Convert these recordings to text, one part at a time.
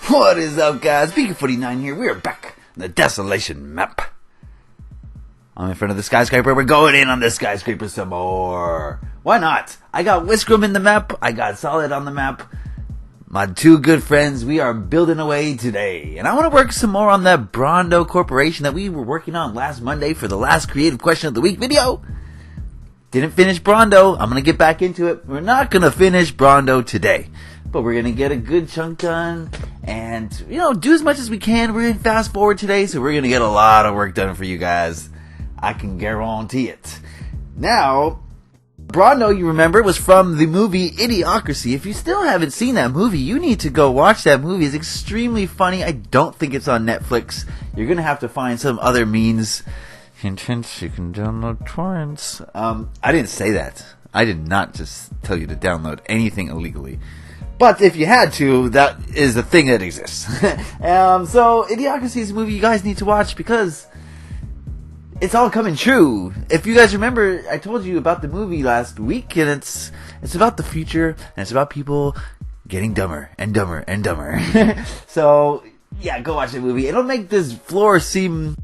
What is up, guys? Beancrew49 here. We are back on the Desolation map. I'm in front of the skyscraper. We're going in on this skyscraper some more. Why not? I got Whiskrum in the map. I got Solid on the map. My two good friends, we are building away today. And I want to work some more on that Brawndo corporation that we were working on last Monday for the last Creative Question of the Week video. Didn't finish Brawndo. I'm going to get back into it. We're not going to finish Brawndo today. But we're going to get a good chunk done and, do as much as we can. We're in fast forward today, so we're going to get a lot of work done for you guys. I can guarantee it. Now, Brawndo, you remember, was from the movie Idiocracy. If you still haven't seen that movie, you need to go watch that movie. It's extremely funny. I don't think it's on Netflix. You're going to have to find some other means. Hint, hint, you can download torrents. I didn't say that. I did not just tell you to download anything illegally. But if you had to, that is a thing that exists. So, Idiocracy is a movie you guys need to watch because it's all coming true. If you guys remember, I told you about the movie last week, and it's about the future, and it's about people getting dumber and dumber and dumber. So, yeah, go watch the movie. It'll make this floor seem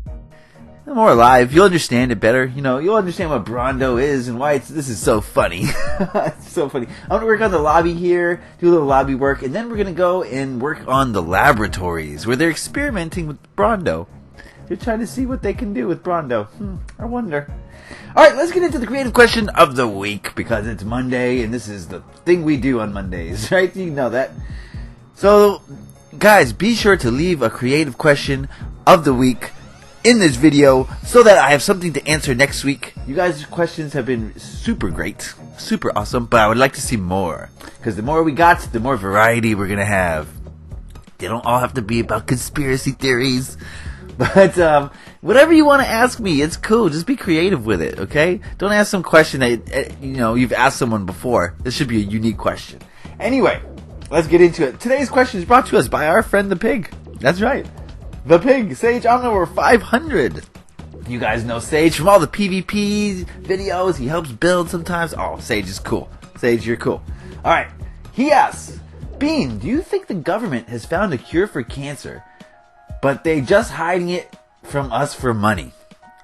more alive. You'll understand it better. You'll understand what Brawndo is and why this is so funny. It's so funny. I'm going to work on the lobby here, do a little lobby work, and then we're going to go and work on the laboratories where they're experimenting with Brawndo. They're trying to see what they can do with Brawndo. I wonder. Alright, let's get into the creative question of the week because it's Monday and this is the thing we do on Mondays, right? You know that. So, guys, be sure to leave a creative question of the week in this video so that I have something to answer next week. You guys' questions have been super great, super awesome, but I would like to see more because the more we got, the more variety we're gonna have. They don't all have to be about conspiracy theories, but whatever you want to ask me, it's cool. Just be creative with it, okay? Don't ask some question that you've asked someone before. This should be a unique question. Anyway, let's get into it. Today's question is brought to us by our friend the pig. That's right. The pig, Sage, I'm over 500. You guys know Sage from all the PvP videos. He helps build sometimes. Oh, Sage is cool. Sage, you're cool. Alright, he asks, Bean, do you think the government has found a cure for cancer, but they just hiding it from us for money?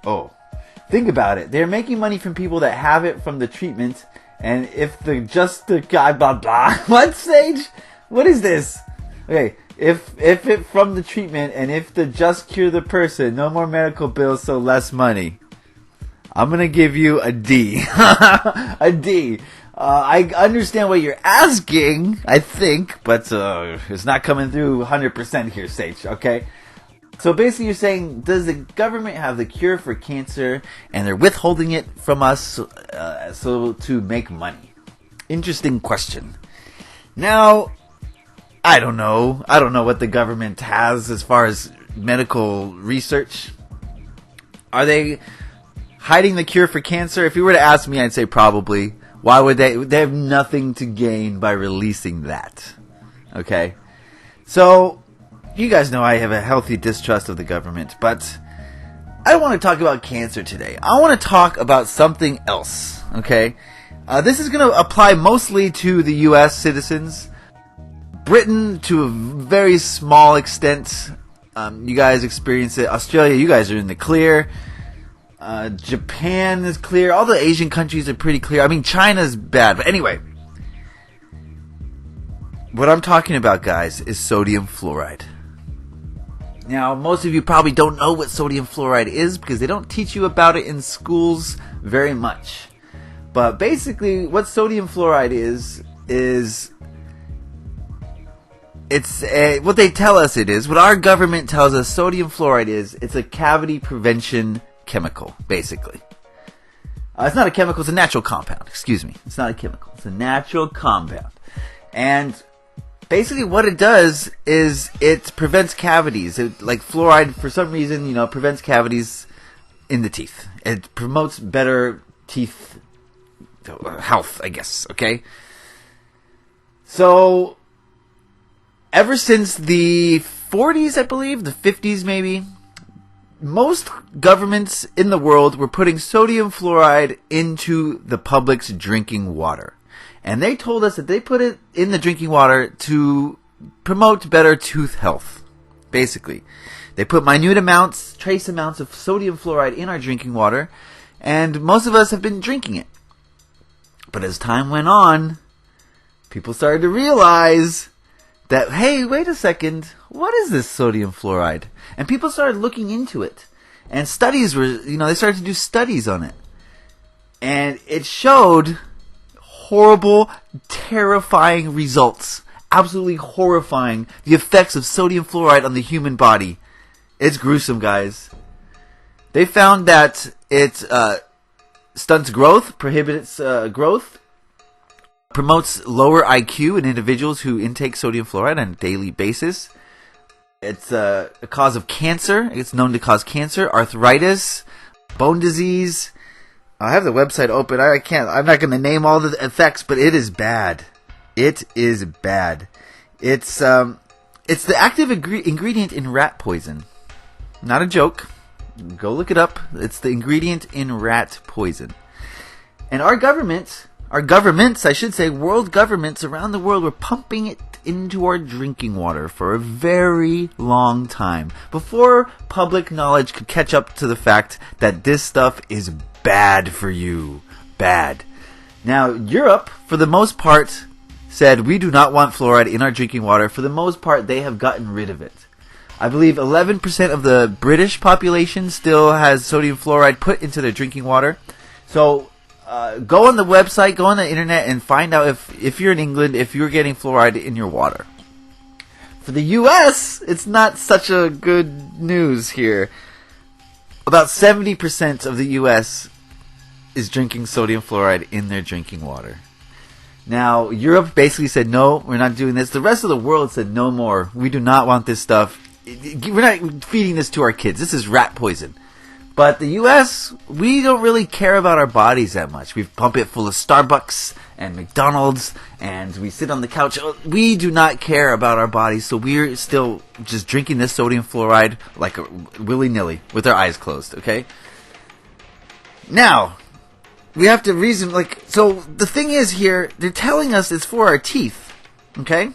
Oh, think about it. They're making money from people that have it from the treatment, and if the guy blah blah. What, Sage? What is this? Okay. If it from the treatment and if the just cure the person, no more medical bills, so less money. I'm going to give you a D. A D. I understand what you're asking, I think, but it's not coming through 100% here, Sage, okay? So basically you're saying, does the government have the cure for cancer and they're withholding it from us so to make money? Interesting question. Now, I don't know. I don't know what the government has as far as medical research. Are they hiding the cure for cancer? If you were to ask me, I'd say probably. Why would they? They have nothing to gain by releasing that. Okay? So, you guys know I have a healthy distrust of the government, but I don't want to talk about cancer today. I want to talk about something else. Okay? This is going to apply mostly to the U.S. citizens. Britain, to a very small extent, you guys experience it. Australia, you guys are in the clear. Japan is clear. All the Asian countries are pretty clear. I mean, China's bad. But anyway, what I'm talking about, guys, is sodium fluoride. Now, most of you probably don't know what sodium fluoride is because they don't teach you about it in schools very much. But basically, what sodium fluoride is it's what they tell us it is. What our government tells us sodium fluoride is, it's a cavity prevention chemical, basically. It's not a chemical, it's a natural compound. Excuse me. It's not a chemical. It's a natural compound. And basically what it does is it prevents cavities. Like fluoride, for some reason, prevents cavities in the teeth. It promotes better teeth health, I guess. Okay? So, ever since the 40s, I believe, the 50s maybe, most governments in the world were putting sodium fluoride into the public's drinking water. And they told us that they put it in the drinking water to promote better tooth health. Basically, they put minute amounts, trace amounts of sodium fluoride in our drinking water, and most of us have been drinking it. But as time went on, people started to realize that, hey, wait a second, what is this sodium fluoride? And people started looking into it. And studies were, they started to do studies on it. And it showed horrible, terrifying results. Absolutely horrifying. The effects of sodium fluoride on the human body. It's gruesome, guys. They found that it stunts growth, prohibits growth, promotes lower IQ in individuals who intake sodium fluoride on a daily basis. It's a cause of cancer. It's known to cause cancer, arthritis, bone disease. I have the website open. I'm not going to name all the effects, but it is bad. It is bad. It's the active ingredient in rat poison. Not a joke. Go look it up. It's the ingredient in rat poison. And our governments, I should say, world governments around the world were pumping it into our drinking water for a very long time before public knowledge could catch up to the fact that this stuff is bad for you. Bad. Now, Europe, for the most part, said we do not want fluoride in our drinking water. For the most part, they have gotten rid of it. I believe 11% of the British population still has sodium fluoride put into their drinking water. So, go on the website, go on the internet, and find out if you're in England, if you're getting fluoride in your water. For the U.S., it's not such a good news here. About 70% of the U.S. is drinking sodium fluoride in their drinking water. Now, Europe basically said, no, we're not doing this. The rest of the world said, no more. We do not want this stuff. We're not feeding this to our kids. This is rat poison. But the U.S., we don't really care about our bodies that much. We pump it full of Starbucks and McDonald's, and we sit on the couch. We do not care about our bodies, so we're still just drinking this sodium fluoride like willy-nilly with our eyes closed, okay? Now, we have to reason, so the thing is here, they're telling us it's for our teeth, okay?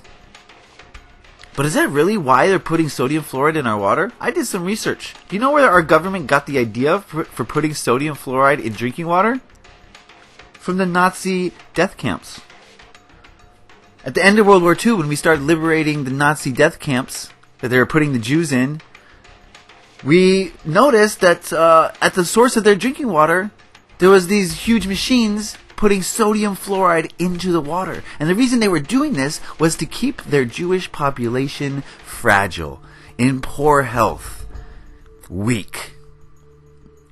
But is that really why they're putting sodium fluoride in our water? I did some research. Do you know where our government got the idea for putting sodium fluoride in drinking water? From the Nazi death camps. At the end of World War II, when we started liberating the Nazi death camps that they were putting the Jews in, we noticed that at the source of their drinking water, there was these huge machines putting sodium fluoride into the water. And the reason they were doing this was to keep their Jewish population fragile, in poor health, weak.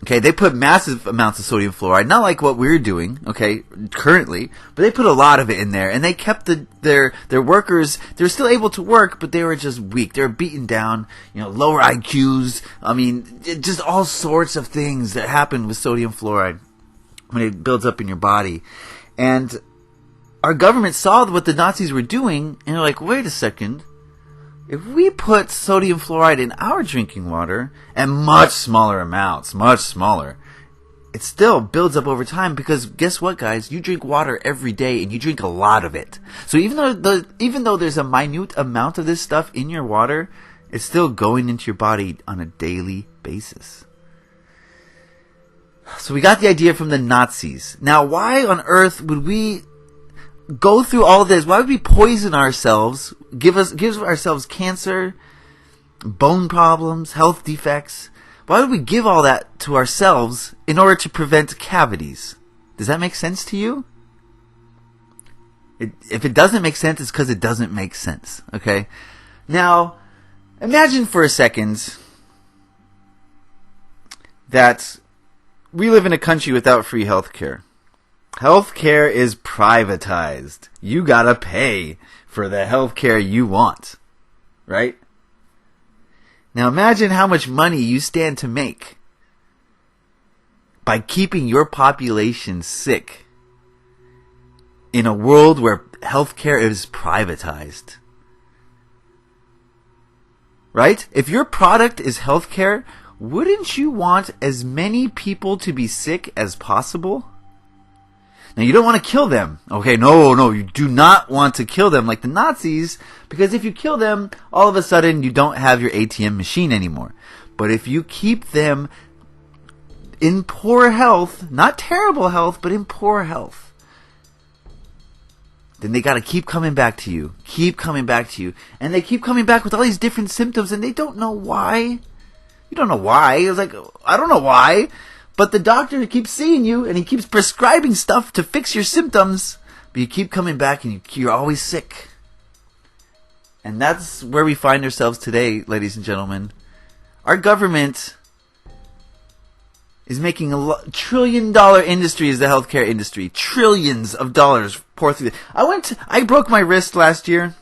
Okay, they put massive amounts of sodium fluoride, not like what we're doing, okay, currently, but they put a lot of it in there, and they kept their workers, they were still able to work, but they were just weak. They were beaten down, lower IQs, just all sorts of things that happen with sodium fluoride when it builds up in your body. And our government saw what the Nazis were doing, and they're like, wait a second, if we put sodium fluoride in our drinking water, at much smaller amounts, much smaller, it still builds up over time, because guess what, guys? You drink water every day, and you drink a lot of it. So even though there's a minute amount of this stuff in your water, it's still going into your body on a daily basis. So we got the idea from the Nazis. Now, why on earth would we go through all this? Why would we poison ourselves, give ourselves cancer, bone problems, health defects? Why would we give all that to ourselves in order to prevent cavities? Does that make sense to you? If it doesn't make sense, it's because it doesn't make sense, okay? Now, imagine for a second that we live in a country without free healthcare. Healthcare is privatized. You gotta pay for the healthcare you want. Right? Now imagine how much money you stand to make by keeping your population sick in a world where healthcare is privatized. Right? If your product is healthcare, wouldn't you want as many people to be sick as possible? Now, you don't want to kill them. Okay, no, you do not want to kill them like the Nazis, because if you kill them, all of a sudden you don't have your ATM machine anymore. But if you keep them in poor health, not terrible health, but in poor health, then they got to keep coming back to you. And they keep coming back with all these different symptoms, and they don't know why. You don't know why. It's like, I don't know why. But the doctor keeps seeing you, and he keeps prescribing stuff to fix your symptoms. But you keep coming back, and you're always sick. And that's where we find ourselves today, ladies and gentlemen. Our government is making $1 trillion industry is the healthcare industry. Trillions of dollars pour through. I broke my wrist last year,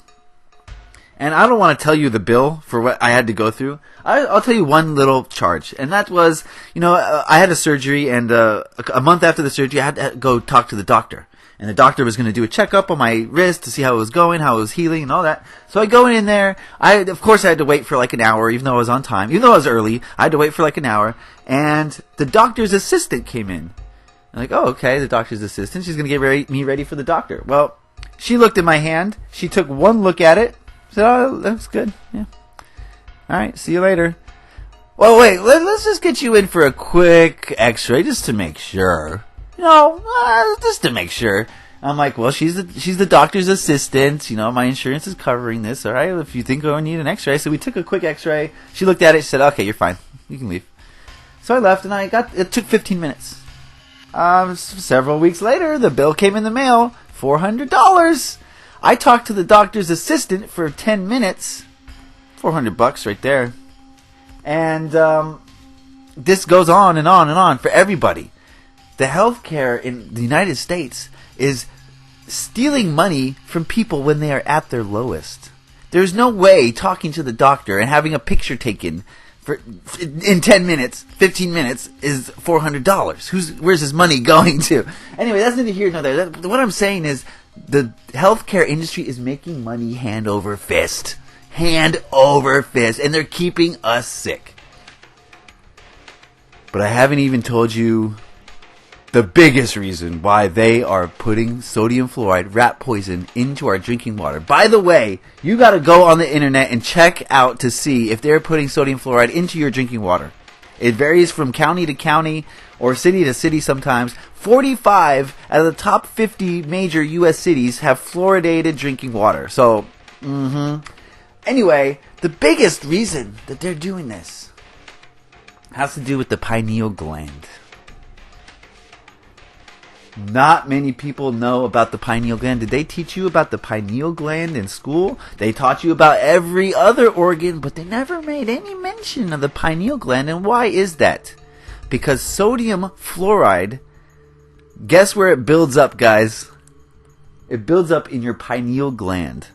and I don't want to tell you the bill for what I had to go through. I'll tell you one little charge, and that was, I had a surgery, and a month after the surgery, I had to go talk to the doctor. And the doctor was going to do a checkup on my wrist to see how it was going, how it was healing, and all that. So I go in there. Of course, I had to wait for like an hour, even though I was on time. Even though I was early, I had to wait for like an hour. And the doctor's assistant came in. I'm like, oh, okay, the doctor's assistant. She's going to get me ready for the doctor. Well, she looked at my hand. She took one look at it. Said, oh, that's good. Yeah. All right, see you later. Well, wait, let's just get you in for a quick x-ray just to make sure. Just to make sure. I'm like, well, she's the doctor's assistant. My insurance is covering this. All right, if you think I need an x-ray. So we took a quick x-ray. She looked at it. She said, okay, you're fine. You can leave. So I left, and it took 15 minutes. Several weeks later, the bill came in the mail, $400. I talked to the doctor's assistant for 10 minutes. $400 right there. And this goes on and on and on for everybody. The healthcare in the United States is stealing money from people when they are at their lowest. There's no way talking to the doctor and having a picture taken in 10 minutes, 15 minutes is $400. Where's his money going to? Anyway, that's neither here nor there. What I'm saying is the healthcare industry is making money hand over fist. Hand over fist. And they're keeping us sick. But I haven't even told you the biggest reason why they are putting sodium fluoride, rat poison, into our drinking water. By the way, you got to go on the internet and check out to see if they're putting sodium fluoride into your drinking water. It varies from county to county or city to city sometimes. 45 out of the top 50 major U.S. cities have fluoridated drinking water. So, Anyway, the biggest reason that they're doing this has to do with the pineal gland. Not many people know about the pineal gland. Did they teach you about the pineal gland in school? They taught you about every other organ, but they never made any mention of the pineal gland. And why is that? Because sodium fluoride, guess where it builds up, guys? It builds up in your pineal gland.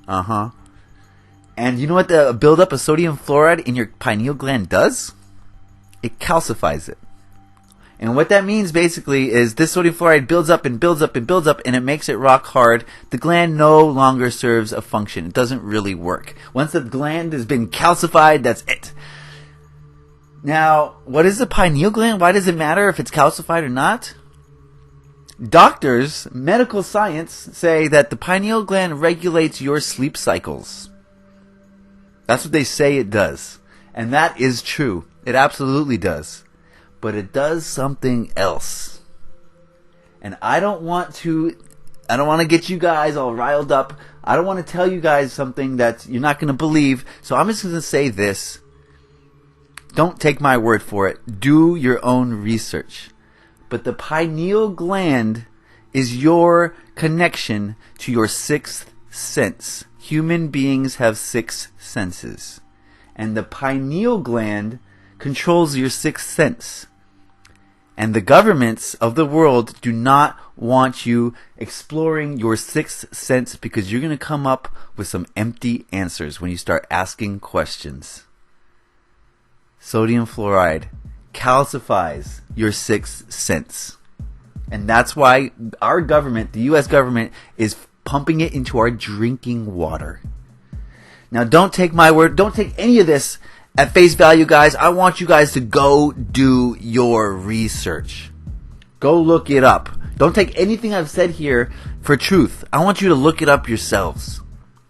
And you know what the buildup of sodium fluoride in your pineal gland does? It calcifies it. And what that means basically is this sodium fluoride builds up and builds up and builds up, and it makes it rock hard. The gland no longer serves a function. It doesn't really work. Once the gland has been calcified, that's it. Now, what is the pineal gland? Why does it matter if it's calcified or not? Doctors, medical science, say that the pineal gland regulates your sleep cycles. That's what they say it does. And that is true. It absolutely does. But it does something else. And I don't want to get you guys all riled up. I don't want to tell you guys something that you're not going to believe. So I'm just going to say this. Don't take my word for it. Do your own research. But the pineal gland is your connection to your sixth sense. Human beings have 6 senses. And the pineal gland controls your sixth sense. And the governments of the world do not want you exploring your sixth sense, because you're going to come up with some empty answers when you start asking questions. Sodium fluoride calcifies your sixth sense. And that's why our government, the U.S. government, is pumping it into our drinking water. Now, don't take my word. Don't take any of this at face value, guys. I want you guys to go do your research. Go look it up. Don't take anything I've said here for truth. I want you to look it up yourselves.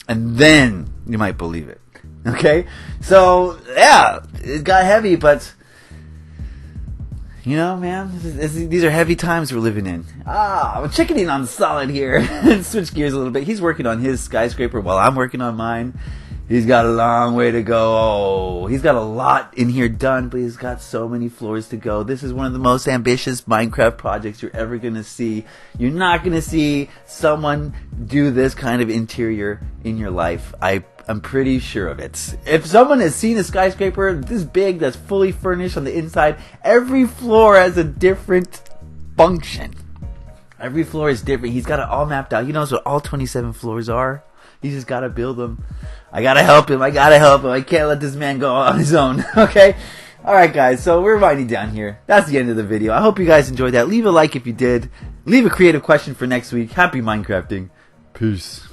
And then you might believe it. Okay? So, yeah, it got heavy, but, you know, man, these are heavy times we're living in. I'm chickening on Solid here. Switch gears a little bit. He's working on his skyscraper while I'm working on mine. He's got a long way to go. He's got a lot in here done, but he's got so many floors to go. This is one of the most ambitious Minecraft projects you're ever going to see. You're not going to see someone do this kind of interior in your life. I'm pretty sure of it. If someone has seen a skyscraper this big that's fully furnished on the inside, every floor has a different function. Every floor is different. He's got it all mapped out. He knows what all 27 floors are. He's just got to build them. I got to help him. I can't let this man go on his own. Okay? Alright guys, so we're winding down here. That's the end of the video. I hope you guys enjoyed that. Leave a like if you did. Leave a creative question for next week. Happy Minecrafting. Peace.